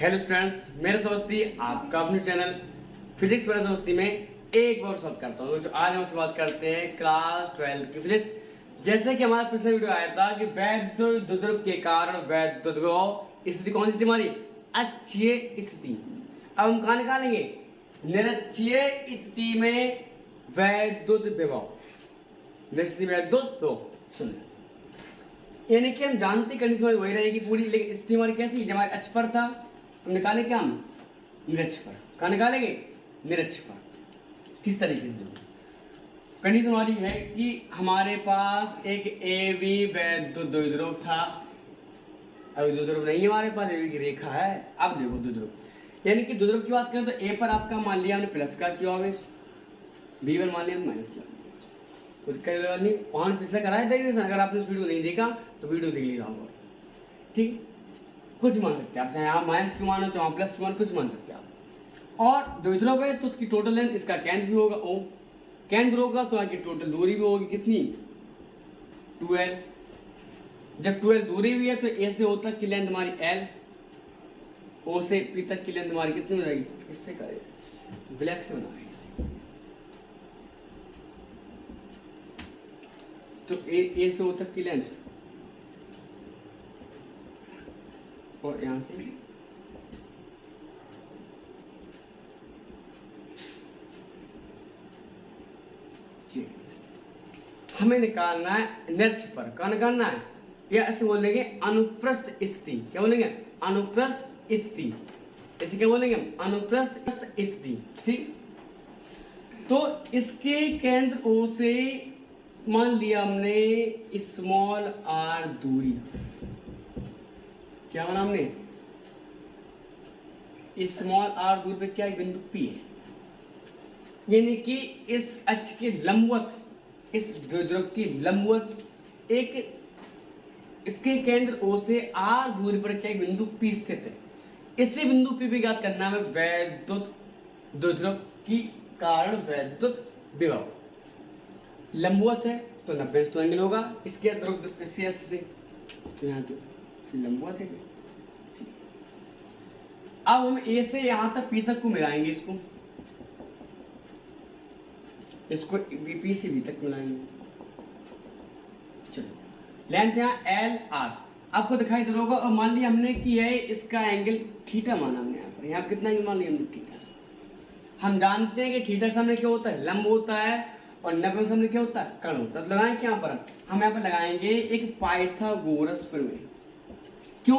Hello students, मेरा समस्ती आपका अपने चैनल फिजिक्स मेरा समस्ती में एक बार स्वागत करता हूँ। तो आज हम बात करते हैं क्लास 12 की फिजिक्स। जैसे कि हमारा पिछला वीडियो आया था कि वैद्युत द्विध्रुव के कारण वैद्युत विभव स्थिति कौन सी थी हमारी? अक्षीय स्थिति। अब हम कहाँ निकालेंगे? निरक्षीय स्थिति में वैद्युत विभव। निरक्षीय वैद्युत विभव सुन, यानी कि हम जानते कंडीशन वही रहेगी पूरी, लेकिन स्थिति हमारी कैसी? जब हमारे अक्ष पर था तो निकाले क्या हम? निरक्ष पर। कहाँ निकालेंगे? निरक्ष पर। किस तरीके से? देखो कंडीशन हमारी है कि हमारे पास एक ए बी वैद्युत द्विध्रुव था। अब द्विध्रुव नहीं है हमारे पास, ए बी की रेखा है। अब देखो द्विध्रुव, यानी कि द्विध्रुव की बात करें तो ए पर आपका मान लिया हमने प्लस का क्यू आवेश, बी पर मान लिया माइनस क्यू आवेश। कुछ नहीं, वहां पिछले कराया डेरिवेशन। अगर आपने इस वीडियो नहीं देखा तो वीडियो देख लीजिएगा होगा, ठीक। कुछ मान सकते हैं आप, चाहे आप माइनस क्यू मानो चाहे प्लस क्यू मानो, कुछ मान सकते हैं आप। और द्विध्रुव है तो उसकी टोटल लेंथ, इसका केंद्र भी होगा ओ, केंद्र होगा तो आगे टोटल दूरी भी होगी कितनी? 12। जब 12 दूरी भी है तो ए से ओ तक की लेंथ हमारी एल, ओ से पी तक की लेंथ हमारी कितनी हो जाएगी? इससे करें ब्लैक से बनाएंगे तो ए से ओ तक की लेंथ, और यहां से हमें निकालना है निरक्ष पर। कहाँ निकालना है? या ऐसे बोलेंगे अनुप्रस्थ स्थिति। क्या बोलेंगे? अनुप्रस्थ स्थिति। ऐसे क्या बोलेंगे? अनुप्रस्थ स्थिति, ठीक। तो इसके केंद्र ओ से मान लिया हमने स्मॉल आर दूरी। क्या माना हमने? स्मॉल आर दूरी पे क्या बिंदु पी है, यानी कि इस अक्ष के लंबवत, इस द्विध्रुव की लंबवत एक इसके केंद्र ओ से आर दूरी पर क्या बिंदु पी स्थित है। इसी बिंदु पी भी ज्ञात करना है वैद्युत द्विध्रुव की कारण वैद्युत विभव। लंबवत है तो 90 तो एंगल होगा इसके ध्रुव से, तो यहाँ तो लंबवत है। अब हम ए से यहां तक पी तक को मिलाएंगे, इसको पी से बी तक मिलाएंगे। चलो, लेंथ यहाँ एल आर आपको दिखाई दे रहा होगा। और मान लिया हमने कि है इसका एंगल थीटा माना हमने यहाँ पर। यहाँ कितना एंगल मान लिया हमने? थीटा। हम जानते हैं कि थीटा से हमने क्या होता है? लंब होता है, और 90 से हमने क्या होता है? कर्ण होता है। तो लगाएं क्या यहाँ पर? हम यहाँ पर लगाएंगे एक पाइथागोरस प्रमेय। क्यों?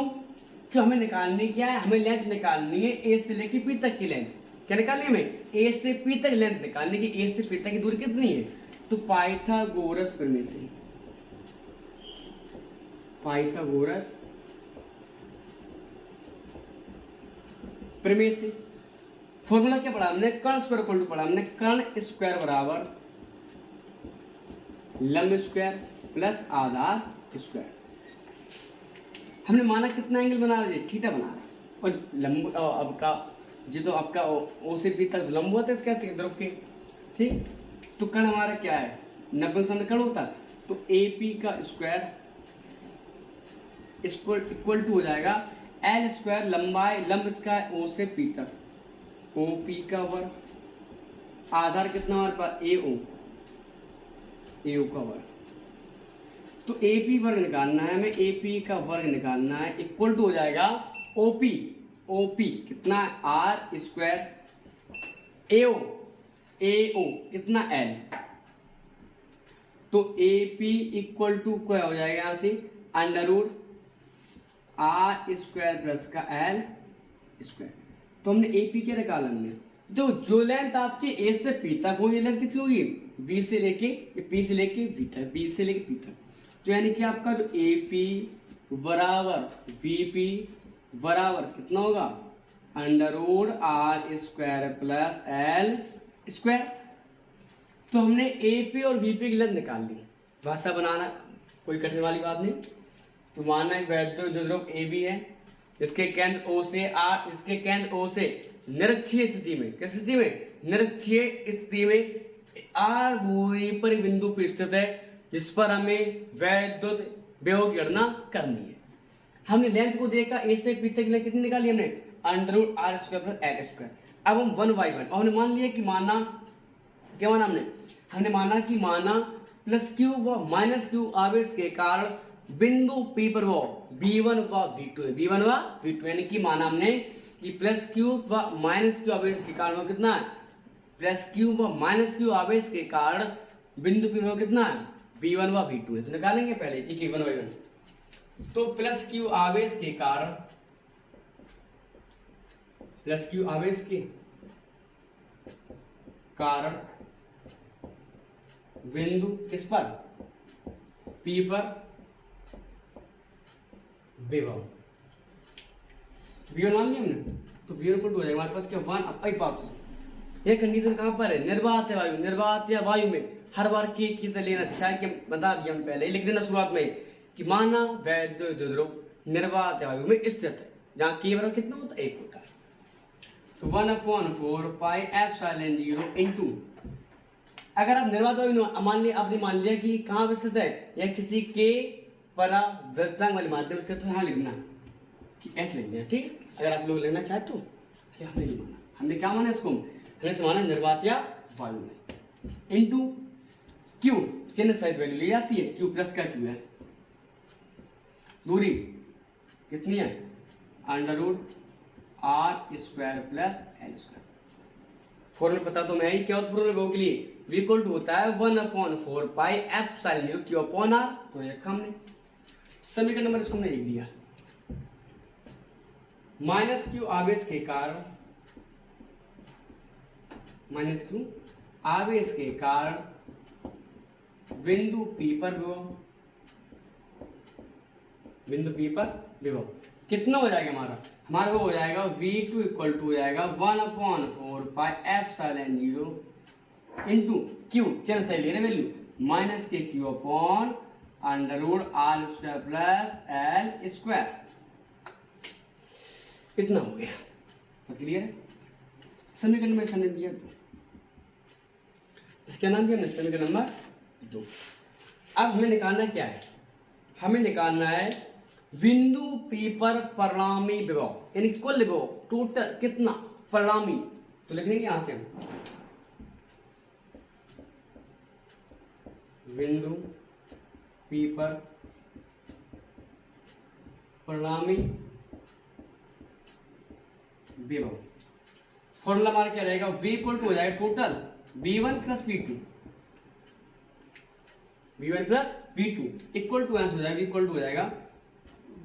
क्यों हमें निकालनी क्या है? हमें लेंथ निकालनी है ए से लेके पी तक की लेंथ। क्या निकालनी? हमें ए से पी तक लेंथ निकालनी है कि ए से पी तक की दूरी कितनी है। तो पाइथागोरस प्रमेय से, पाइथागोरस प्रमेय से फॉर्मूला क्या पढ़ा हमने? कर्ण स्क्वायर इक्वल टू पढ़ा हमने कर्ण स्क्वायर बराबर लंब स्क्वायर प्लस आधार स्क्वायर। हमने माना कितना एंगल बना रहा है? थीटा बना रहा है। और लंब अब का जी तो आपका ओ से बी तक लंब होता है इसका ध्रुव के, ठीक। तो कर्ण हमारा क्या है? 90 से कर्ण होता है तो ए पी का स्क्वायर इक्वल टू हो जाएगा एल स्क्वायर लंबाई लंब इसका ओ से पी तक, ओ पी का वर्ग, आधार कितना हमारे पास? ए ओ का वर्ग। तो ए पी वर्ग निकालना है हमें, ए पी का वर्ग निकालना है, इक्वल टू हो जाएगा ओपी। ओपी कितना? आर स्क्वायर ए ओ कितना? एल। तो ए पी इक्वल टू क्या हो जाएगा यहाँ से? Under root R square plus का एल स्क्वायर। तो हमने ए पी क्या निकाला हमने? जो लेंथ आपकी ए से पी तक होगी, लेंथ कितनी होगी? बी से लेके पी से लेके बी तक, बी से लेके पी तक। तो यानी कि आपका जो ए पी बराबर वी पी बराबर कितना होगा? Under root R square plus L square. तो हमने ए पी और वी पी की लेंथ निकाल ली। भाषा बनाना कोई कठिन वाली बात नहीं। तो माना वैद्युत द्विध्रुव ए बी है, इसके केंद्र ओ से आर, इसके केंद्र ओ से निरक्षीय स्थिति में, किस स्थिति में? निरक्षीय स्थिति में आर दूरी पर बिंदु पर स्थित है, जिस पर हमें वैद्युत विभव की गणना करनी है। हमने लेंथ को देखा, ए से पी तक कितनी निकाली हमने? Under root R square plus L square. अब हम 1 बाई 1 और हमने मान लिया कि माना क्या माना हमने माना कि माना प्लस क्यू व माइनस क्यू आवेश के कारण बिंदु P पर वो V1 व V2 है, V1 व V2 यानी कि माना हमने कि प्लस क्यू व माइनस क्यू आवेश के कारण वो कितना है, प्लस क्यू व माइनस क्यू आवेश के कारण बिंदु P पर वो कितना है, V1 व V2 है। तो निकालेंगे पहले एक 1 बाई 1। तो प्लस क्यू आवेश के कारण, प्लस क्यू आवेश के कारण बिंदु किस पर, P पर विभव V1 मान लिया हमने, तो V1 को हो जाएगा हमारे पास क्या 1 अब पाप। यह कंडीशन कहां पर है, निर्वात है वायु, निर्वात या वायु में हर बार के से लेना अच्छा है कि बता दिया हम पहले लिख देना शुरुआत में कि माना वैद्युत ध्रुव निर्वात या वायु में स्थित है जहां के बराबर कितना होता है 1 होता है। तो 1/4 पाई एप्सिलॉन 0 इनटू, अगर आप निर्वात वायु मान लिया, आपने मान लिया कि कहां स्थित है या किसी के परावृत्तांक वाले माध्यम स्थित, तो यहां लिखना कि ऐसे लिख देना, ठीक है। अगर आप लोग लेना चाहे तो हमने नहीं माना, हमने क्या माना इसको, हमने माना निर्वात या वायु में इनटू क्यू, चिन्ह सहित वैल्यू ली जाती है, क्यू प्लस का क्यू है, दूरी कितनी है under root R square plus L square. Formula पता तो मैं ही क्या होता है फॉर्मूला के लिए, v इक्वल टू होता है 1/4 pi epsilon 0 Q upon R, तो ये रखा हमने। समीकरण नंबर इसको हमने लिख दिया, माइनस क्यू आवेश के कारण, माइनस क्यू आवेश के कारण बिंदु P पर विभव, बिंदु P पर विभव कितना हो जाएगा हमारा वो हो जाएगा V2 इक्वल टू हो जाएगा 1/4 पाई एप्सिलॉन 0 इनटू क्यू, चिन्ह सही ले रहे वैल्यू, माइनस के Q upon under root R square plus L square, इतना हो गया। क्लियर है। समीकरण में समझ दिया तो इसका नाम दिया हमने समीकरण नंबर 2। अब हमें निकालना क्या है, हमें निकालना है बिंदु P पर परिणामी विभव, यानी कुल विभव टोटल कितना परिणामी, तो लिख लेंगे यहां से हम बिंदु P पर परिणामी विभव। फॉर्मूला हमारा क्या रहेगा, V इक्वल टू हो जाएगा total V1 plus V2, V1 plus V2 equal to answer हो जाएगा, इक्वल टू हो जाएगा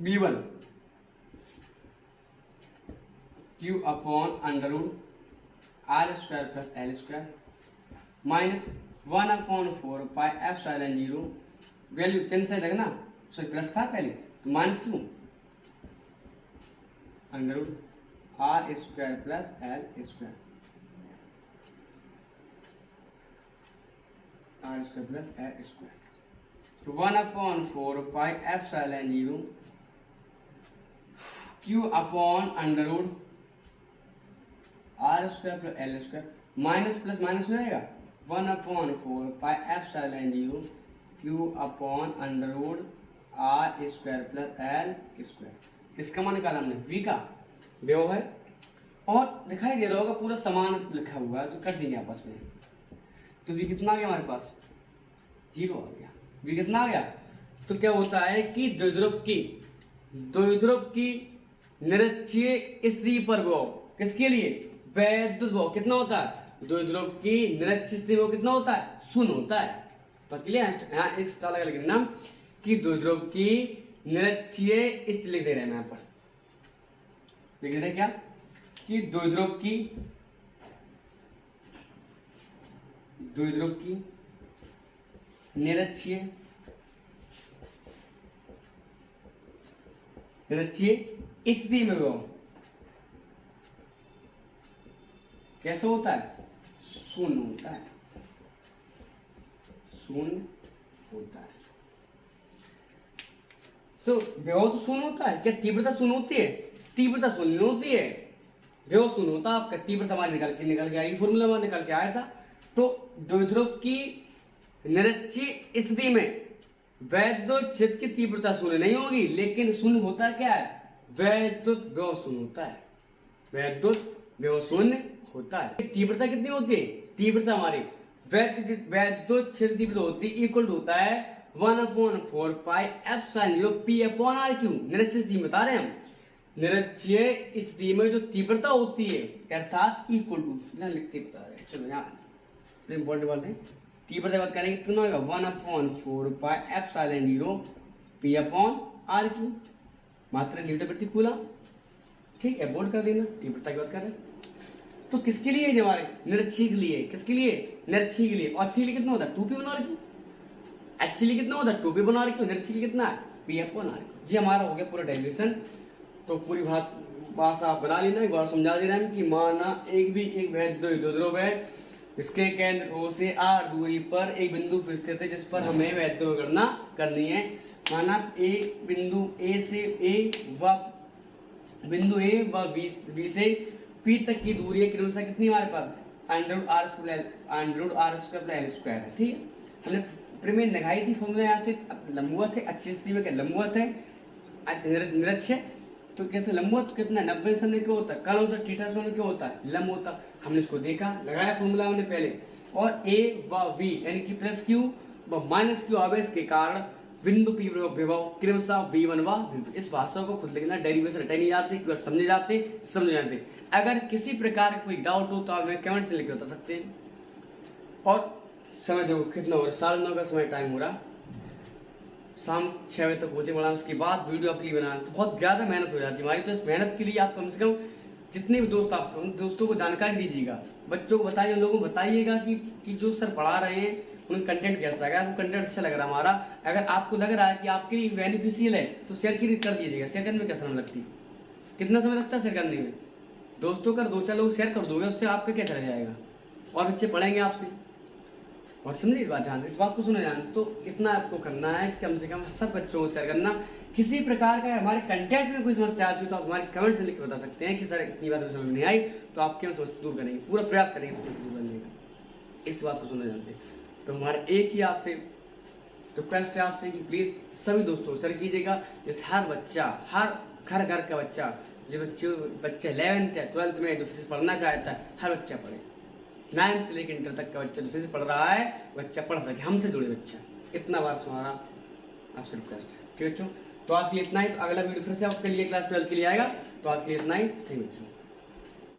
V1 Q upon under root R square plus L square minus 1/4 pi epsilon 0, value चिन्ह से लगना, सॉरी प्लस था पहले तो minus Q under root R square plus L square, R square plus L square, तो 1/4 pi epsilon 0 Q upon under root R square plus L square, minus plus minus हो जाएगा 1/4 pi epsilon 0 Q upon under root R square plus L square. किसका मान निकाला हमने, v का विभव है, और दिखाई दे रहा होगा पूरा समान लिखा हुआ है, तो कर देंगे आपस में। तो v कितना आ गया हमारे पास, 0 आ गया। v कितना आ गया, तो क्या होता है कि द्विध्रुव की निरक्षीय स्थिति पर विभव, किसके लिए, वैद्युत विभव कितना होता है, द्विध्रुव की निरक्षीय स्थिति विभव कितना होता है, 0 होता है। तो यहाँ एक स्टार लगा लिख देना कि द्विध्रुव की निरक्षीय स्थिति लिख दे रहे हैं यहाँ पर, लिख दे रहे क्या कि द्विध्रुव की निरक्षीय स्थिति में विभव कैसे होता है, 0 होता है, 0 होता है। तो विभव तो 0 होता है, क्या तीव्रता 0 होती है, तीव्रता 0 होती है, विभव 0 होता है। आपका तीव्रता हमारे निकल के आई, फॉर्मूला हमारे निकल के आया था। तो द्विध्रुव की निरक्षीय स्थिति में वैद्युत क्षेत्र की तीव्रता 0 नहीं होगी, लेकिन 0 होता क्या है, वैद्युत विभव 0 होता है। वैद्युत विभव शून्य होता है। तीव्रता कितनी होती है? तीव्रता हमारी वैद्युत क्षेत्र तीव्रता होती है इक्वल टू होता है 1/4 pi epsilon 0 P upon R cube. निरक्षीय स्थिति में बता रहे हैं हम, निरक्षीय स्थिति में जो तीव्रता होती है अर्थात इक्वल टू लिखते बता रहे हैं। चलो यहाँ इंपॉर्टेंट बात है, तीव्रता बात करेंगे कितना होगा 1/4 pi epsilon 0 P upon R Q, मात्रा न्यूटन प्रति कूलम। ठीक है, बोर्ड कर देना। तीव्रता की बात करें तो किसके लिए है? हमारे निरक्षीय के लिए। किसके लिए? निरक्षीय के लिए। और अच्छी के लिए कितना होता है? 2p बना रखी। एक्चुअली कितना होता है? 2p बना रखी। निरक्षीय के लिए कितना है? p upon r। जी हमारा हो गया पूरा डेरिवेशन। तो पूरी भाषा आप बना लेना, एक बार समझा दे रहे हैं कि माना एक वैद्युत द्रव्य है, इसके केंद्र O से r दूरी पर एक बिंदु पर स्थित है जिस पर हमें वैद्युत गणना करनी है। माना बिंदु A व B से P तक की दूरी है क्रमशः कितनी हमारे पास? √r² है। ठीक है, हमने प्रमेय लगाई थी फॉर्मूला यहाँ से। लंबवत है, अच्छी स्थिति में क्या लंबवत है, निरक्षीय तो कैसे लंबवत कितना 90 समय क्यों होता है? कल होता है थीटा समय क्यों होता है? लंब होता। हमने इसको देखा, लगाया फॉर्मूला हमने पहले। और a व v यानी कि प्लस q व माइनस q आवेश के कारण बिंदु P विभव क्रमशः v1 व v2। इस भाषा को खुद लिखना, डेरिवेशन हटाई नहीं जाती, समझे जाते। अगर किसी प्रकार कोई डाउट हो तो आप हमें कमेंट से लिख के बता सकते हैं। और समय देखो कितना हो रहा है, 9:30 का समय टाइम हो रहा, शाम 6 बजे तक कोचिंग पढ़ा, उसके बाद वीडियो अपनी बनाना तो बहुत ज़्यादा मेहनत हो जाती है हमारी। तो इस मेहनत के लिए आप कम से कम जितने भी दोस्त आप उन दोस्तों को जानकारी दीजिएगा, बच्चों को बताइए, लोगों को बताइएगा कि जो सर पढ़ा रहे हैं उनका कंटेंट कैसा है। आपको कंटेंट अच्छा लग रहा है हमारा, अगर आपको लग रहा है कि आपके लिए बेनिफिशियल है तो शेयर कर दीजिएगा। शेयर करने में क्या समय लगती है? कितना समय लगता है शेयर करने में? दोस्तों का 2-4 लोग शेयर कर दोगे, उससे आपका क्या चला जाएगा और बच्चे पढ़ेंगे आपसे। और समझिए बात, ध्यान से इस बात को सुना जान। तो इतना आपको करना है, कम से कम सब बच्चों को शेयर करना। किसी प्रकार का हमारे कंटेंट में कोई समस्या आती है तो आप हमारे कमेंट से लिख के बता सकते हैं कि सर इतनी बात समझ नहीं आई, तो आपके हम समस्या दूर करेंगे, पूरा प्रयास करेंगे समस्या दूर करने का। इस बात को सुना जानते। तो हमारा एक ही आपसे रिक्वेस्ट है आपसे कि प्लीज़ सभी दोस्तों शेयर कीजिएगा, जैसे हर बच्चा, हर घर का बच्चा, जो बच्चे 11th या 12th में जो फिजिक्स पढ़ना चाहता है, हर बच्चा पढ़े। 9th से लेकर इंटर तक का बच्चा जो फिजिक्स पढ़ रहा है बच्चा पढ़ सके, हमसे जुड़े बच्चा। इतना बार हमारा आपसे रिक्वेस्ट है। ठीक है बच्चों, तो आज के लिए इतना ही। तो अगला वीडियो फिर से आपके लिए क्लास 12 के लिए आएगा। तो आज के लिए इतना ही। थैंक यू बच्चों।